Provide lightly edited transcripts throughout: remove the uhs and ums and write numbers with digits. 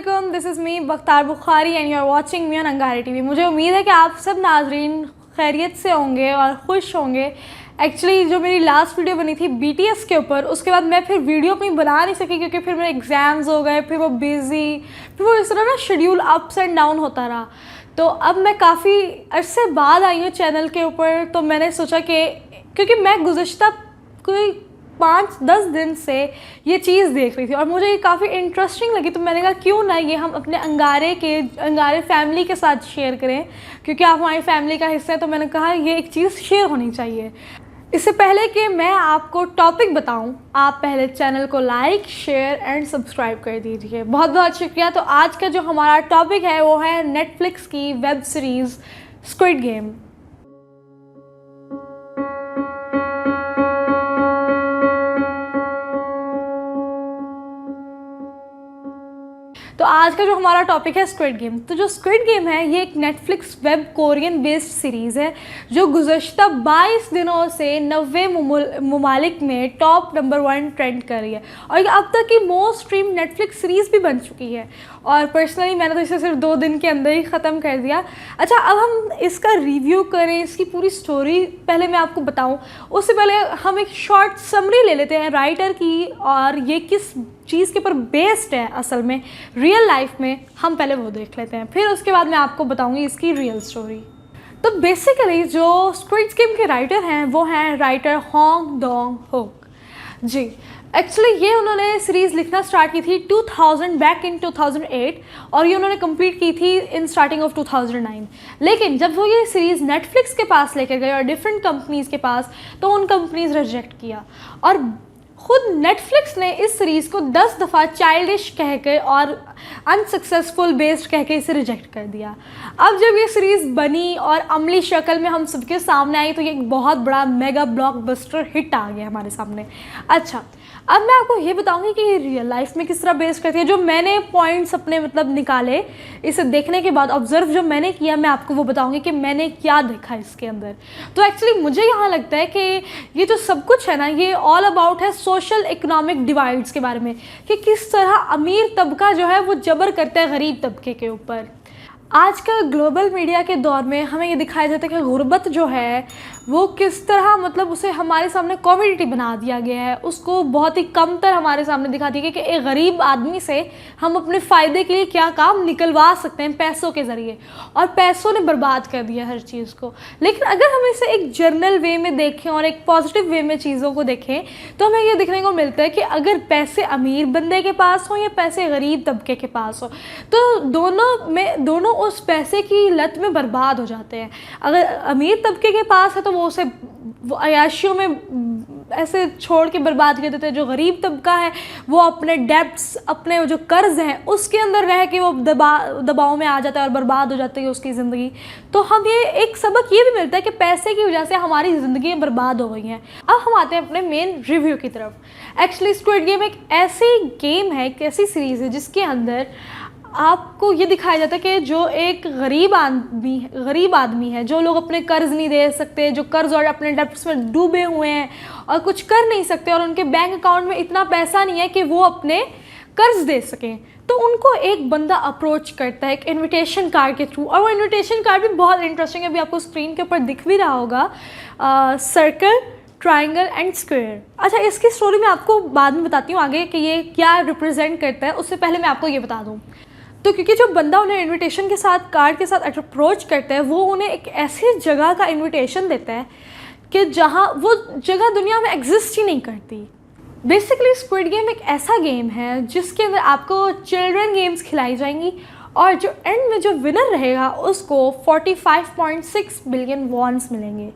अस्सलामुअलैकुम, this is me Bakhtar Bukhari and you are watching me on Angari TV. मुझे उम्मीद है कि आप सब नाजरीन खैरियत से होंगे और खुश होंगे। एक्चुअली जो मेरी लास्ट वीडियो बनी थी BTS के ऊपर, उसके बाद मैं फिर वीडियो अपनी बना नहीं सकी क्योंकि फिर मेरे एग्ज़ाम्स हो गए, फिर वो बिज़ी, फिर वो इस तरह ना शेड्यूल अप्स एंड डाउन होता रहा। तो अब मैं काफ़ी अरसे बाद आई हूँ चैनल के ऊपर, तो मैंने सोचा कि क्योंकि मैं गुज़श्ता कोई 5-10 दिन से ये चीज़ देख रही थी और मुझे ये काफ़ी इंटरेस्टिंग लगी, तो मैंने कहा क्यों ना ये हम अपने अंगारे फैमिली के साथ शेयर करें, क्योंकि आप हमारी फैमिली का हिस्सा है। तो मैंने कहा ये एक चीज़ शेयर होनी चाहिए। इससे पहले कि मैं आपको टॉपिक बताऊं, आप पहले चैनल को लाइक, शेयर एंड सब्सक्राइब कर दीजिए। बहुत बहुत शुक्रिया। तो आज का जो हमारा टॉपिक है वो है नेटफ्लिक्स की वेब सीरीज़ स्क्विड गेम। तो आज का जो हमारा टॉपिक है स्क्विड गेम। तो जो स्क्विड गेम है ये एक Netflix web Korean based series है जो गुज़श्ता 22 दिनों से 90 ममालिक में टॉप नंबर 1 ट्रेंड कर रही है और ये अब तक की मोस्ट स्ट्रीम नेटफ्लिक्स सीरीज़ भी बन चुकी है। और पर्सनली मैंने तो इसे सिर्फ 2 दिन के अंदर ही ख़त्म कर दिया। अच्छा, अब हम इसका रिव्यू करें, इसकी पूरी स्टोरी पहले मैं आपको बताऊं, उससे पहले हम एक शॉर्ट समरी ले लेते हैं राइटर की और ये किस चीज़ के ऊपर बेस्ड है असल में रियल लाइफ में, हम पहले वो देख लेते हैं, फिर उसके बाद मैं आपको बताऊंगी इसकी रियल स्टोरी। तो बेसिकली जो स्क्विड गेम के राइटर हैं वो हैं राइटर होंग डोंग हुक जी। एक्चुअली ये उन्होंने सीरीज़ लिखना स्टार्ट की थी 2008 और ये उन्होंने कंप्लीट की थी इन स्टार्टिंग ऑफ 2009। लेकिन जब वो ये सीरीज़ नेटफ्लिक्स के पास लेकर गए और डिफरेंट कंपनीज़ के पास, तो उन कंपनीज़ रिजेक्ट किया और खुद नेटफ्लिक्स ने इस सीरीज़ को 10 दफ़ा चाइल्डिश कहकर और अनसक्सेसफुल बेस्ड कहकर इसे रिजेक्ट कर दिया। अब जब ये सीरीज़ बनी और अमली शक्ल में हम सबके सामने आई तो ये एक बहुत बड़ा मेगा ब्लॉकबस्टर हिट आ गया हमारे सामने। अच्छा, अब मैं आपको ये बताऊंगी कि ये रियल लाइफ में किस तरह बेस करती है। जो मैंने पॉइंट्स अपने निकाले इसे देखने के बाद, ऑब्जर्व जो मैंने किया, मैं आपको वो बताऊंगी कि मैंने क्या देखा इसके अंदर। तो एक्चुअली मुझे यहाँ लगता है कि ये जो सब कुछ है ना, ये ऑल अबाउट है सोशल इकोनॉमिक डिवाइड्स के बारे में, कि किस तरह अमीर तबका जो है वो जबर करता है गरीब तबके के ऊपर। आज का ग्लोबल मीडिया के दौर में हमें ये दिखाया जाता है कि गुर्बत जो है वो किस तरह उसे हमारे सामने कॉमोडिटी बना दिया गया है, उसको बहुत ही कम तर हमारे सामने दिखा दिया गया कि एक गरीब आदमी से हम अपने फ़ायदे के लिए क्या काम निकलवा सकते हैं पैसों के ज़रिए, और पैसों ने बर्बाद कर दिया हर चीज़ को। लेकिन अगर हम इसे एक जर्नल वे में देखें और एक पॉजिटिव वे में चीज़ों को देखें तो हमें ये देखने को मिलता है कि अगर पैसे अमीर बंदे के पास हों या पैसे गरीब तबके के पास हो, तो दोनों उस पैसे की लत में बर्बाद हो जाते हैं। अगर अमीर तबके के पास है तो वो उसे अयाशियों में ऐसे छोड़ के बर्बाद कर देते हैं। जो गरीब तबका है वो अपने डेब्ट्स, अपने जो कर्ज हैं उसके अंदर रह के वो दबाव में आ जाता है और बर्बाद हो जाती है उसकी ज़िंदगी। तो हम ये एक सबक ये भी मिलता है कि पैसे की वजह से हमारी ज़िंदगी बर्बाद हो गई हैं। अब हम आते हैं अपने मेन रिव्यू की तरफ। एक्चुअली स्क्विड गेम एक ऐसी गेम है, एक ऐसी सीरीज़ है जिसके अंदर आपको ये दिखाया जाता है कि जो एक गरीब आदमी है, जो लोग अपने कर्ज नहीं दे सकते, जो कर्ज और अपने डेब्ट्स में डूबे हुए हैं और कुछ कर नहीं सकते और उनके बैंक अकाउंट में इतना पैसा नहीं है कि वो अपने कर्ज दे सकें, तो उनको एक बंदा अप्रोच करता है एक इनविटेशन कार्ड के थ्रू। और वो इनविटेशन कार्ड भी बहुत इंटरेस्टिंग है, अभी आपको स्क्रीन के ऊपर दिख भी रहा होगा, सर्कल, ट्राइंगल एंड स्क्वायर। अच्छा, इसकी स्टोरी मैं आपको बाद में बताती हूँ आगे कि ये क्या रिप्रेजेंट करता है। उससे पहले मैं आपको ये बता दूँ, तो क्योंकि जो बंदा उन्हें इनविटेशन के साथ, कार्ड के साथ अप्रोच करता है, वो उन्हें एक ऐसी जगह का इनविटेशन देता है कि जहाँ वो जगह दुनिया में एग्जिस्ट ही नहीं करती। बेसिकली स्क्विड गेम एक ऐसा गेम है जिसके अंदर आपको चिल्ड्रन गेम्स खिलाई जाएंगी और जो एंड में जो विनर रहेगा उसको 45.6 बिलियन वॉन्स मिलेंगे।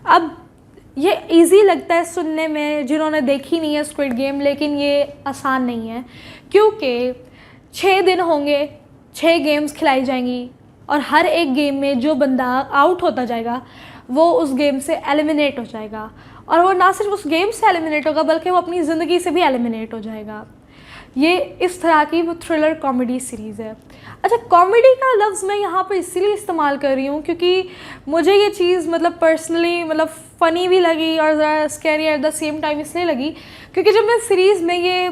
अब ये इजी लगता है सुनने में जिन्होंने देखी नहीं है स्क्विड गेम, लेकिन ये आसान नहीं है क्योंकि 6 दिन होंगे, 6 गेम्स खिलाई जाएंगी और हर एक गेम में जो बंदा आउट होता जाएगा वो उस गेम से एलिमिनेट हो जाएगा। और वो ना सिर्फ उस गेम से एलिमिनेट होगा बल्कि वो अपनी ज़िंदगी से भी एलिमिनेट हो जाएगा। ये इस तरह की वो थ्रिलर कॉमेडी सीरीज़ है। अच्छा, कॉमेडी का लफ्ज़ मैं यहाँ पर इसीलिए इस्तेमाल कर रही हूँ क्योंकि मुझे ये चीज़ मतलब पर्सनली मतलब फ़नी भी लगी और ज़रा scary at the same time इसलिए लगी क्योंकि जब मैं सीरीज़ में ये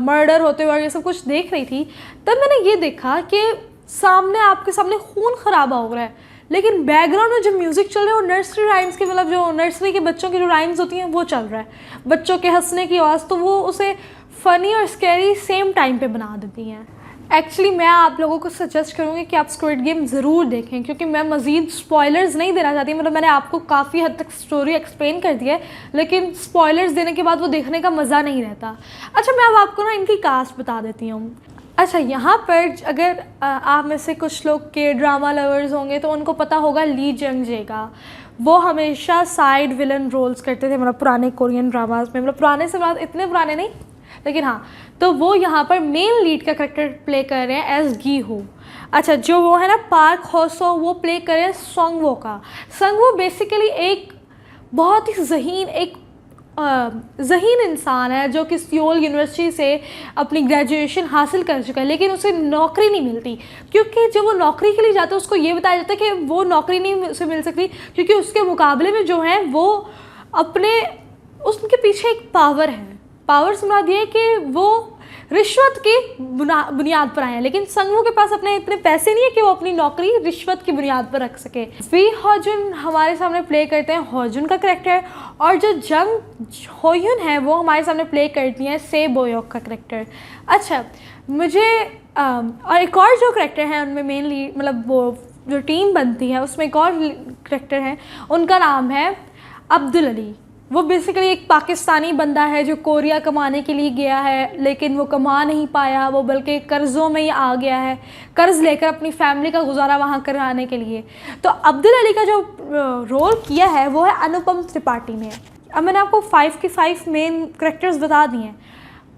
मर्डर होते हुए और ये सब कुछ देख रही थी तब मैंने ये देखा कि सामने आपके सामने खून खराबा हो रहा है, लेकिन बैकग्राउंड में जो म्यूज़िक चल रहा है वो नर्सरी राइम्स के मतलब जो नर्सरी के बच्चों की जो राइम्स होती हैं वो चल रहा है, बच्चों के हंसने की आवाज़, तो वो उसे फ़नी और स्कैरी सेम टाइम पे बना देती हैं। एक्चुअली मैं आप लोगों को सजेस्ट करूँगी कि आप स्क्विड गेम ज़रूर देखें क्योंकि मैं मज़ीद स्पॉयलर्स नहीं देना चाहती। मतलब मैंने आपको काफ़ी हद तक स्टोरी एक्सप्लेन कर दी है, लेकिन स्पॉयलर्स देने के बाद वो देखने का मज़ा नहीं रहता। अच्छा, मैं अब आपको ना इनकी कास्ट बता देती हूँ। अच्छा, यहाँ पर अगर आप में से कुछ लोग के ड्रामा लवर्स होंगे तो उनको पता होगा ली जंग जे का। वो हमेशा साइड विलन रोल्स करते थे मतलब पुराने कोरियन ड्रामाज में, मतलब पुराने से बाद इतने पुराने नहीं, लेकिन हाँ, तो वो यहाँ पर मेन लीड का करेक्टर प्ले कर रहे हैं एज गी हो। अच्छा, जो वो है ना पार्क होसो, वो प्ले कर रहे हैं संगवो का। संगवो बेसिकली एक बहुत ही ज़हीन इंसान है जो कि सियोल यूनिवर्सिटी से अपनी ग्रेजुएशन हासिल कर चुका है, लेकिन उसे नौकरी नहीं मिलती क्योंकि जब वो नौकरी के लिए जाता है उसको ये बताया जाता है कि वो नौकरी नहीं उसे मिल सकती क्योंकि उसके मुकाबले में जो है वो उसके पीछे एक पावर है। पावर से मुराद ये है कि वो रिश्वत की बुनियाद पर आए हैं, लेकिन संगवो के पास अपने इतने पैसे नहीं है कि वो अपनी नौकरी रिश्वत की बुनियाद पर रख सके। वी होजुन हमारे सामने प्ले करते हैं होजुन का करेक्टर, और जो जंग होयुन है वो हमारे सामने प्ले करती हैं से बोयोक का करेक्टर। अच्छा, मुझे और एक और जो करेक्टर है उनमें मेनली मतलब वो जो टीम बनती है उसमें एक और करेक्टर है, उनका नाम है अब्दुल अली। वो बेसिकली एक पाकिस्तानी बंदा है जो कोरिया कमाने के लिए गया है, लेकिन वो कमा नहीं पाया, वो बल्कि कर्ज़ों में ही आ गया है, कर्ज़ लेकर अपनी फैमिली का गुजारा वहाँ कराने के लिए। तो अब्दुल अली का जो रोल किया है वो है अनुपम त्रिपाठी ने। अब मैंने आपको 5 के 5 मेन करेक्टर्स बता दिए हैं।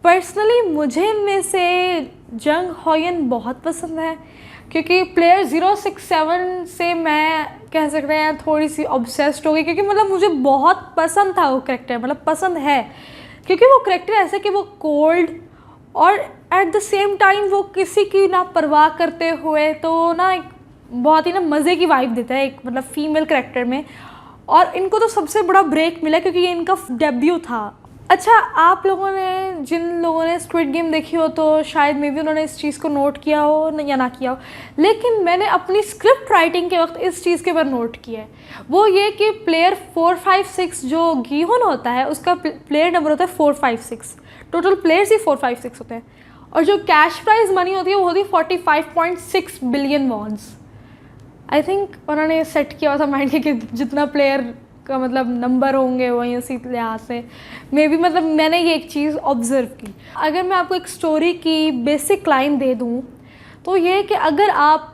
पर्सनली मुझे इनमें से जंग होयन बहुत पसंद है क्योंकि प्लेयर 067 से मैं कह सकते हैं थोड़ी सी ऑब्सेस्ड हो गई क्योंकि मतलब मुझे बहुत पसंद था वो करेक्टर, मतलब पसंद है क्योंकि वो करेक्टर ऐसा कि वो कोल्ड और एट द सेम टाइम वो किसी की ना परवाह करते हुए तो ना एक बहुत ही ना मज़े की वाइब देता है एक मतलब फीमेल करेक्टर में। और इनको तो सबसे बड़ा ब्रेक मिला क्योंकि ये इनका डेब्यू था। अच्छा, आप लोगों ने जिन लोगों ने स्क्विड गेम देखी हो तो शायद मे भी उन्होंने इस चीज़ को नोट किया हो या ना किया हो, लेकिन मैंने अपनी स्क्रिप्ट राइटिंग के वक्त इस चीज़ के बारे नोट किया है। वो ये कि प्लेयर 456 जो गीहुन होता है उसका प्लेयर नंबर होता है 456, टोटल प्लेयर्स ही 456 होते हैं, और जो कैश प्राइज मनी होती है वो होती है 45.6 बिलियन वॉन्स। आई थिंक उन्होंने सेट किया था माइंड के कि जितना प्लेयर का मतलब नंबर होंगे वहीं उसी लिहाज से मे बी मतलब मैंने ये एक चीज़ ऑब्ज़र्व की। अगर मैं आपको एक स्टोरी की बेसिक लाइन दे दूँ तो ये कि अगर आप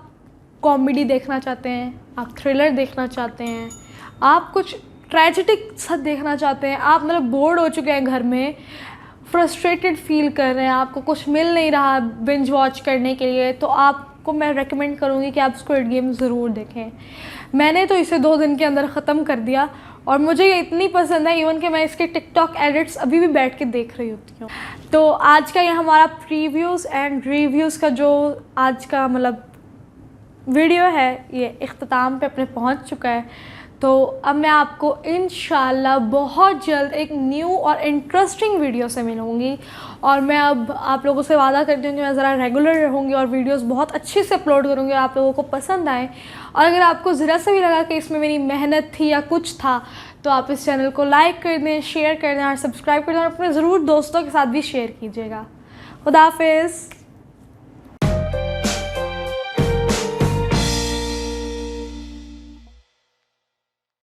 कॉमेडी देखना चाहते हैं, आप थ्रिलर देखना चाहते हैं, आप कुछ ट्रेजिडिक सा देखना चाहते हैं, आप मतलब बोर्ड हो चुके हैं घर में, फ्रस्ट्रेटेड फील कर रहे हैं, आपको कुछ मिल नहीं रहा बिंज वॉच करने के लिए, तो आपको मैं रेकमेंड करूँगी कि आप स्क्विड गेम ज़रूर देखें। मैंने तो इसे 2 दिन के अंदर ख़त्म कर दिया और मुझे ये इतनी पसंद है इवन कि मैं इसके टिकटॉक एडिट्स अभी भी बैठ के देख रही होती हूँ। तो आज का ये हमारा प्रीव्यूज़ एंड रिव्यूज़ का जो आज का मतलब वीडियो है ये इख्तिताम पे अपने पहुँच चुका है। तो अब मैं आपको इंशाल्लाह बहुत जल्द एक न्यू और इंटरेस्टिंग वीडियो से मिलूँगी, और मैं अब आप लोगों से वादा करती हूँ कि मैं ज़रा रेगुलर रहूँगी और वीडियोस बहुत अच्छे से अपलोड करूँगी और आप लोगों को पसंद आए। और अगर आपको ज़रा से भी लगा कि इसमें मेरी मेहनत थी या कुछ था तो आप इस चैनल को लाइक कर दें, शेयर कर दें और सब्सक्राइब कर दें, और अपने ज़रूर दोस्तों के साथ भी शेयर कीजिएगा। खुदा हाफिज़।